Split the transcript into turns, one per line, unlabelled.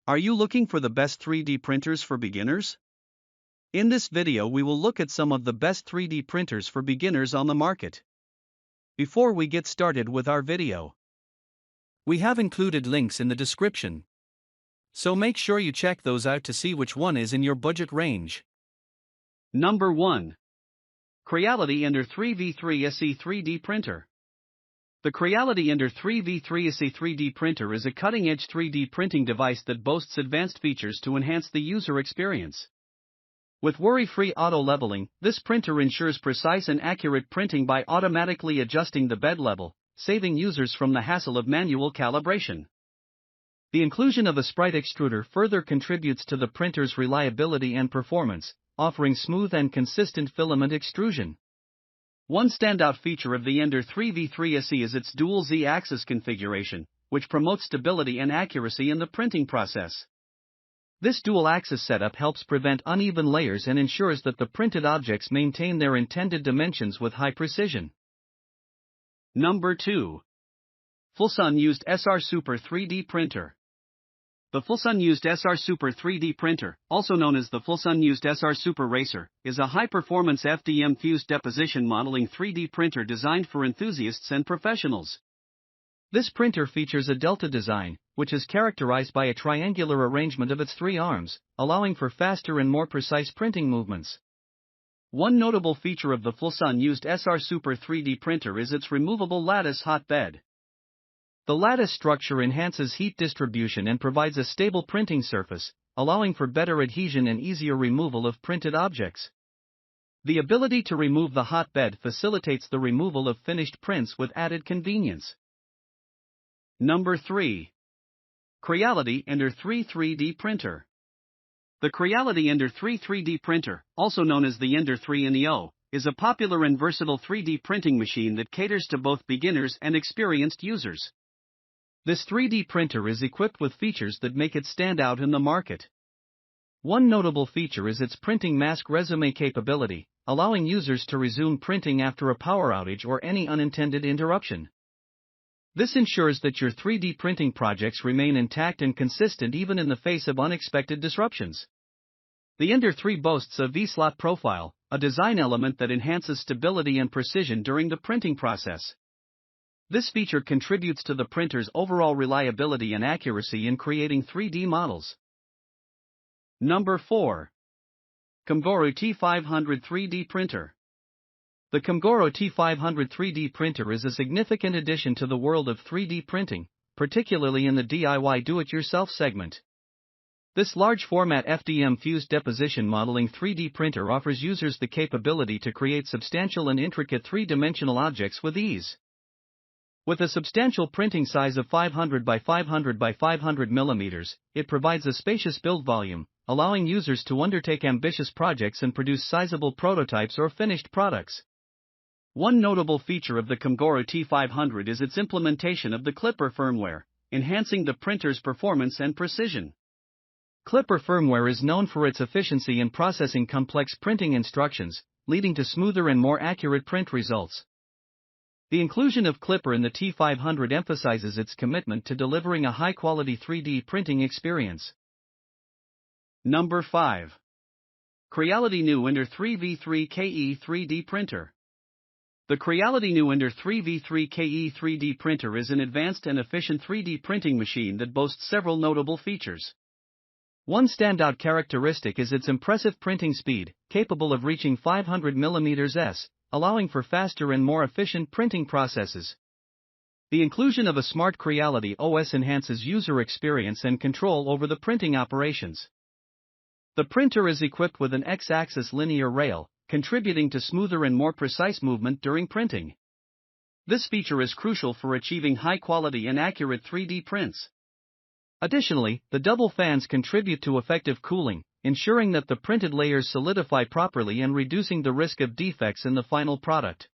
Are you looking for the best 3D printers for beginners? In this video we will look at some of the best 3D printers for beginners on the market. Before we get started with our video, we have included links in the description, so make sure you check those out to see which one is in your budget range. Number 1. Creality Ender 3v3 SE 3D Printer. The Creality Ender 3v3 SE 3D printer is a cutting-edge 3D printing device that boasts advanced features to enhance the user experience. With worry-free auto-leveling, this printer ensures precise and accurate printing by automatically adjusting the bed level, saving users from the hassle of manual calibration. The inclusion of a sprite extruder further contributes to the printer's reliability and performance, offering smooth and consistent filament extrusion. One standout feature of the Ender 3v3 SE is its dual Z-axis configuration, which promotes stability and accuracy in the printing process. This dual-axis setup helps prevent uneven layers and ensures that the printed objects maintain their intended dimensions with high precision. Number 2. Flsun Used SR Super 3D Printer. The Flsun Used SR Super 3D Printer, also known as the Flsun Used SR Super Racer, is a high-performance FDM-fused deposition modeling 3D printer designed for enthusiasts and professionals. This printer features a delta design, which is characterized by a triangular arrangement of its three arms, allowing for faster and more precise printing movements. One notable feature of the Flsun Used SR Super 3D Printer is its removable lattice hotbed. The lattice structure enhances heat distribution and provides a stable printing surface, allowing for better adhesion and easier removal of printed objects. The ability to remove the hotbed facilitates the removal of finished prints with added convenience. Number 3. Creality Ender 3 3D Printer. The Creality Ender 3 3D Printer, also known as the Ender 3 Neo, is a popular and versatile 3D printing machine that caters to both beginners and experienced users. This 3D printer is equipped with features that make it stand out in the market. One notable feature is its printing mask resume capability, allowing users to resume printing after a power outage or any unintended interruption. This ensures that your 3D printing projects remain intact and consistent even in the face of unexpected disruptions. The Ender 3 boasts a V-slot profile, a design element that enhances stability and precision during the printing process. This feature contributes to the printer's overall reliability and accuracy in creating 3D models. Number 4. COMGORW T500 3D Printer. The COMGORW T500 3D printer is a significant addition to the world of 3D printing, particularly in the DIY do-it-yourself segment. This large-format FDM-fused deposition modeling 3D printer offers users the capability to create substantial and intricate three-dimensional objects with ease. With a substantial printing size of 500 by 500 by 500 mm, it provides a spacious build volume, allowing users to undertake ambitious projects and produce sizable prototypes or finished products. One notable feature of the COMGORW T500 is its implementation of the Clipper firmware, enhancing the printer's performance and precision. Clipper firmware is known for its efficiency in processing complex printing instructions, leading to smoother and more accurate print results. The inclusion of Clipper in the T500 emphasizes its commitment to delivering a high-quality 3D printing experience. Number 5. Creality New Ender 3v3 KE 3D Printer. The Creality New Ender 3v3 KE 3D Printer is an advanced and efficient 3D printing machine that boasts several notable features. One standout characteristic is its impressive printing speed, capable of reaching 500 mm, allowing for faster and more efficient printing processes. The inclusion of a smart Creality OS enhances user experience and control over the printing operations. The printer is equipped with an X-axis linear rail, contributing to smoother and more precise movement during printing. This feature is crucial for achieving high-quality and accurate 3D prints. Additionally, the double fans contribute to effective cooling, ensuring that the printed layers solidify properly and reducing the risk of defects in the final product.